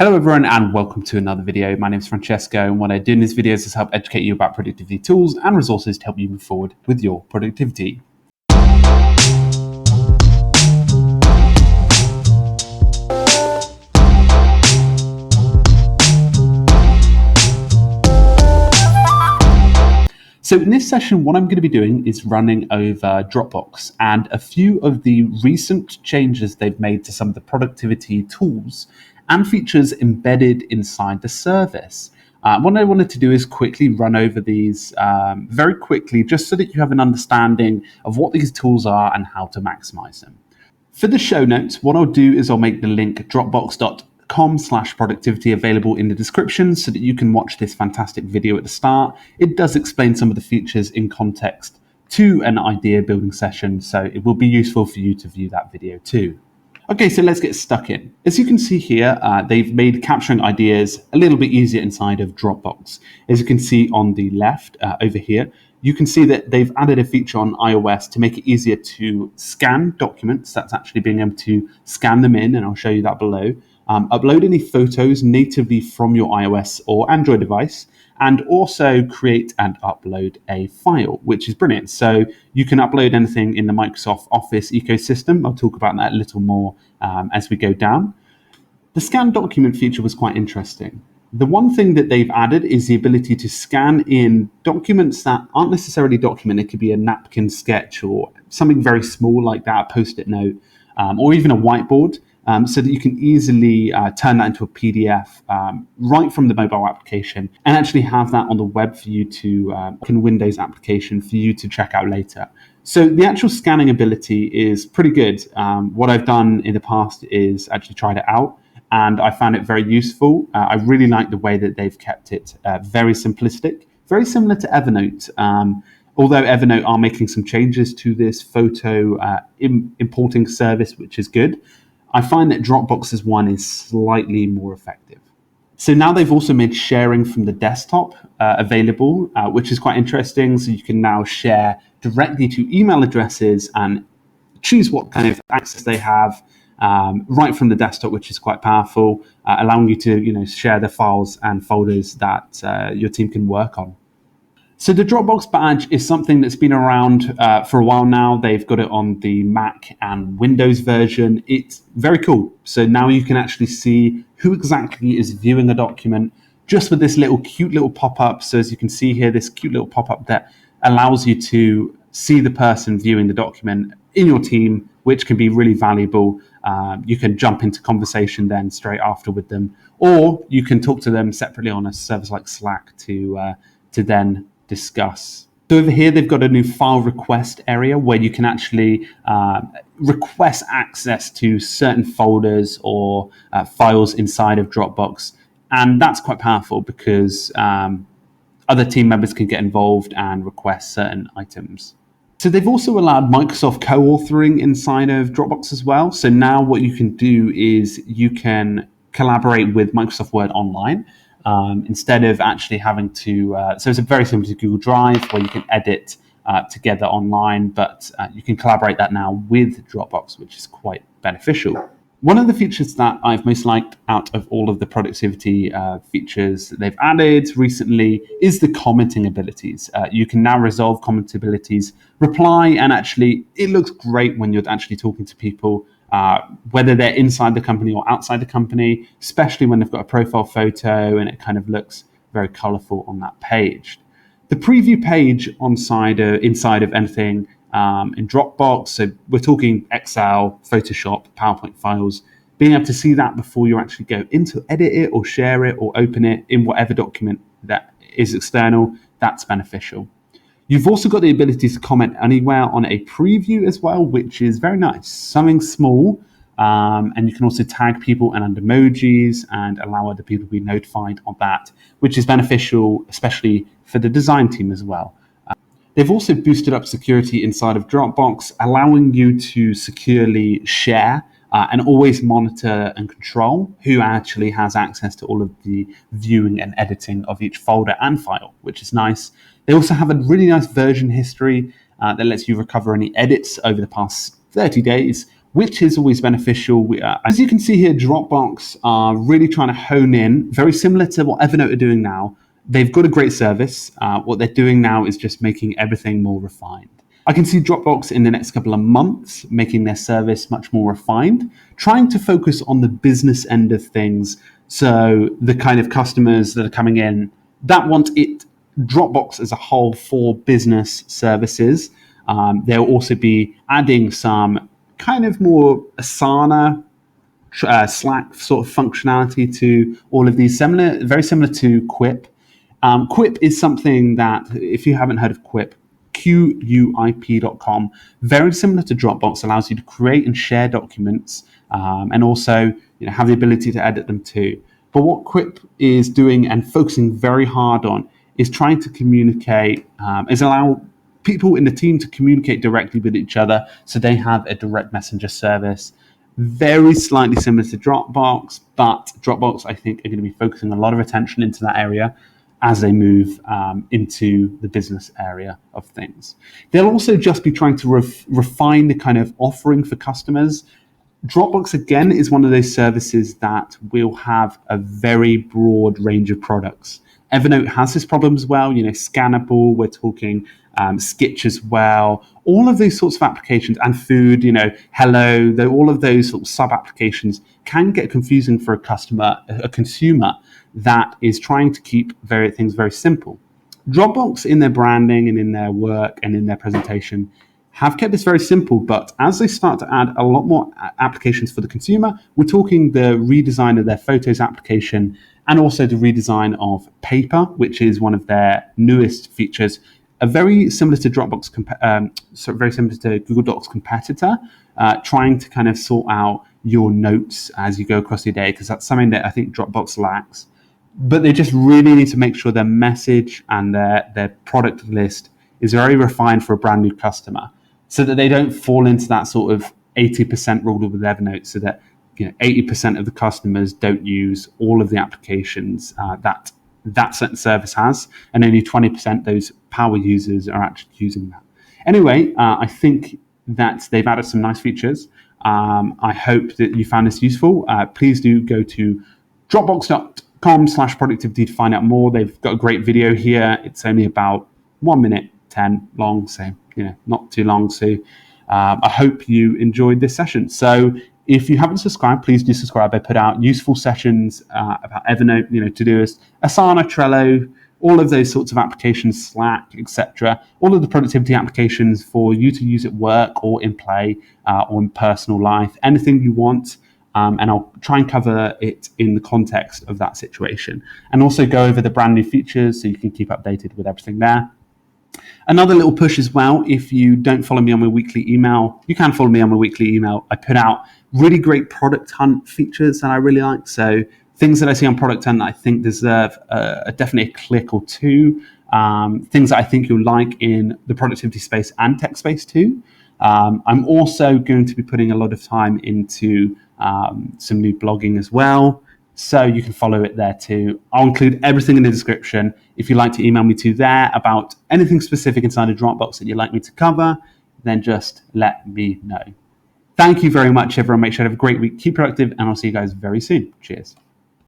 Hello everyone and welcome to another video. My name is Francesco and what I do in these videos is help educate you about productivity tools and resources to help you move forward with your productivity. So in this session, what I'm going to be doing is running over Dropbox and a few of the recent changes they've made to some of the productivity tools and features embedded inside the service. What I wanted to do is quickly run over these very quickly, just so that you have an understanding of what these tools are and how to maximize them. For the show notes, what I'll do is I'll make the link dropbox.com/productivity available in the description so that you can watch this fantastic video at the start. It does explain some of the features in context to an idea building session, so it will be useful for you to view that video too. Okay, so let's get stuck in. As you can see here, they've made capturing ideas a little bit easier inside of Dropbox. As you can see on the left over here, you can see that they've added a feature on iOS to make it easier to scan documents. That's actually being able to scan them in, and I'll show you that below. Upload any photos natively from your iOS or Android device, and also create and upload a file, which is brilliant. So you can upload anything in the Microsoft Office ecosystem. I'll talk about that a little more as we go down. The scan document feature was quite interesting. The one thing that they've added is the ability to scan in documents that aren't necessarily document. It could be a napkin sketch or something very small like that, a post-it note, or even a whiteboard. So that you can easily turn that into a PDF right from the mobile application and actually have that on the web for you to, in Windows application for you to check out later. So the actual scanning ability is pretty good. What I've done in the past is actually tried it out and I found it very useful. I really like the way that they've kept it very simplistic, very similar to Evernote. Although Evernote are making some changes to this photo importing service, which is good. I find that Dropbox's one is slightly more effective. So now they've also made sharing from the desktop available, which is quite interesting. So you can now share directly to email addresses and choose what kind of access they have right from the desktop, which is quite powerful, allowing you to share the files and folders that your team can work on. So the Dropbox Badge is something that's been around for a while now. They've got it on the Mac and Windows version. It's very cool. So now you can actually see who exactly is viewing a document just with this cute little pop-up. So as you can see here, this cute little pop-up that allows you to see the person viewing the document in your team, which can be really valuable. You can jump into conversation then straight after with them, or you can talk to them separately on a service like Slack to then discuss. So over here, they've got a new file request area where you can actually request access to certain folders or files inside of Dropbox. And that's quite powerful because other team members can get involved and request certain items. So they've also allowed Microsoft co-authoring inside of Dropbox as well. So now what you can do is you can collaborate with Microsoft Word online. Instead of actually having to, so it's very similar to Google Drive where you can edit together online, but you can collaborate that now with Dropbox, which is quite beneficial. One of the features that I've most liked out of all of the productivity features that they've added recently is the commenting abilities. You can now resolve comment abilities, reply, and actually it looks great when you're actually talking to people, whether they're inside the company or outside the company, especially when they've got a profile photo and it kind of looks very colorful on that page. The preview page inside of anything in Dropbox, so we're talking Excel, Photoshop, PowerPoint files, being able to see that before you actually go into edit it or share it or open it in whatever document that is external, that's beneficial. You've also got the ability to comment anywhere on a preview as well, which is very nice. Something small, and you can also tag people and add emojis and allow other people to be notified of that, which is beneficial, especially for the design team as well. They've also boosted up security inside of Dropbox, allowing you to securely share and always monitor and control who actually has access to all of the viewing and editing of each folder and file, which is nice. They also have a really nice version history that lets you recover any edits over the past 30 days which is always beneficial. As you can see here, Dropbox are really trying to hone in, very similar to what Evernote are doing now. They've got a great service. What they're doing now is just making everything more refined. I can see Dropbox in the next couple of months making their service much more refined, trying to focus on the business end of things. So the kind of customers that are coming in that want it, Dropbox as a whole, for business services. They'll also be adding some kind of more Asana, Slack sort of functionality to all of these, very similar to Quip. Quip is something that, if you haven't heard of Quip, quip.com, very similar to Dropbox, allows you to create and share documents, and also have the ability to edit them too. But what Quip is doing and focusing very hard on is trying to communicate, is allow people in the team to communicate directly with each other, so they have a direct messenger service. Very slightly similar to Dropbox, but Dropbox, I think, are going to be focusing a lot of attention into that area as they move into the business area of things. They'll also just be trying to refine the kind of offering for customers. Dropbox, again, is one of those services that will have a very broad range of products. Evernote has this problem as well, Scannable, we're talking Sketch as well, all of those sorts of applications, and food, Hello, all of those sort of sub-applications can get confusing for a consumer that is trying to keep things very simple. Dropbox, in their branding and in their work and in their presentation, have kept this very simple, but as they start to add a lot more applications for the consumer, we're talking the redesign of their Photos application and also the redesign of Paper, which is one of their newest features, very similar to Dropbox, very similar to Google Docs competitor, trying to kind of sort out your notes as you go across your day, because that's something that I think Dropbox lacks. But they just really need to make sure their message and their product list is very refined for a brand new customer, so that they don't fall into that sort of 80% rule with Evernote, so that 80% of the customers don't use all of the applications that certain service has, and only 20% those power users are actually using that. Anyway, I think that they've added some nice features. I hope that you found this useful. Please do go to dropbox.com/productivity to find out more. They've got a great video here. It's only about 1 minute 10 long, so not too long. So I hope you enjoyed this session. So if you haven't subscribed, please do subscribe. I put out useful sessions about Evernote, Todoist, Asana, Trello, all of those sorts of applications, Slack, etc. All of the productivity applications for you to use at work or in play or in personal life, anything you want. And I'll try and cover it in the context of that situation. And also go over the brand new features so you can keep updated with everything there. Another little push as well, if you don't follow me on my weekly email, you can follow me on my weekly email. I put out really great Product Hunt features that I really like. So things that I see on Product Hunt that I think deserve definitely a click or two. Things that I think you'll like in the productivity space and tech space too. I'm also going to be putting a lot of time into some new blogging as well, so you can follow it there too. I'll include everything in the description. If you'd like to email me to there about anything specific inside of Dropbox that you'd like me to cover, then just let me know. Thank you very much, everyone. Make sure to have a great week. Keep productive, and I'll see you guys very soon. Cheers.